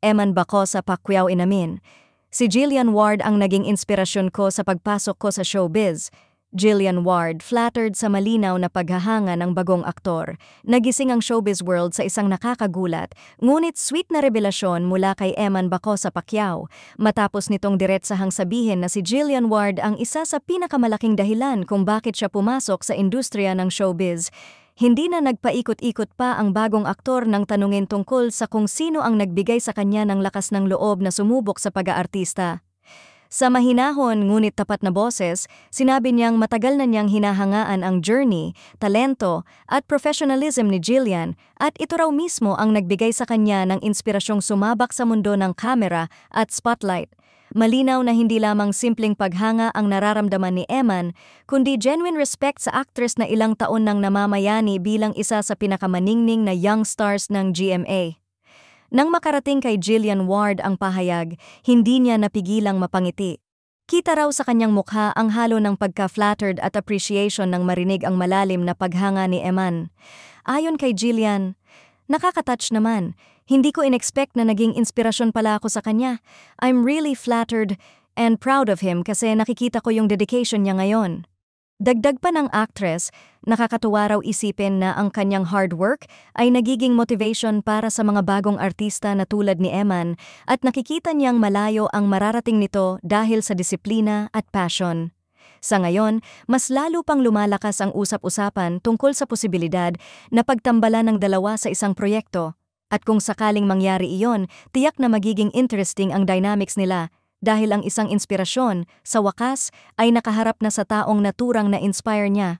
Eman Bacosa Pacquiao inamin. Si Jillian Ward ang naging inspirasyon ko sa pagpasok ko sa showbiz. Jillian Ward flattered sa malinaw na paghahanga ng bagong aktor. Nagising ang showbiz world sa isang nakakagulat, ngunit sweet na revelasyon mula kay Eman Bacosa Pacquiao. Matapos nitong diretsahang sabihin na si Jillian Ward ang isa sa pinakamalaking dahilan kung bakit siya pumasok sa industriya ng showbiz. Hindi na nagpaikot-ikot pa ang bagong aktor nang tanungin tungkol sa kung sino ang nagbigay sa kanya ng lakas ng loob na sumubok sa pag-aartista. Sa mahinahon ngunit tapat na boses, sinabi niyang matagal na niyang hinahangaan ang journey, talento at professionalism ni Jillian at ito raw mismo ang nagbigay sa kanya ng inspirasyong sumabak sa mundo ng kamera at spotlight. Malinaw na hindi lamang simpleng paghanga ang nararamdaman ni Eman, kundi genuine respect sa actress na ilang taon nang namamayani bilang isa sa pinakamaningning na young stars ng GMA. Nang makarating kay Jillian Ward ang pahayag, hindi niya napigilang mapangiti. Kita raw sa kanyang mukha ang halo ng pagka-flattered at appreciation nang marinig ang malalim na paghanga ni Eman. Ayon kay Jillian, nakaka-touch naman. Hindi ko inexpect na naging inspirasyon pala ako sa kanya. I'm really flattered and proud of him kasi nakikita ko yung dedication niya ngayon. Dagdag pa ng actress, nakakatuwa raw isipin na ang kanyang hard work ay nagiging motivation para sa mga bagong artista na tulad ni Eman at nakikita niyang malayo ang mararating nito dahil sa disiplina at passion. Sa ngayon, mas lalo pang lumalakas ang usap-usapan tungkol sa posibilidad na pagtambalan ng dalawa sa isang proyekto. At kung sakaling mangyari iyon, tiyak na magiging interesting ang dynamics nila. Dahil ang isang inspirasyon, sa wakas, ay nakaharap na sa taong naturang na inspire niya.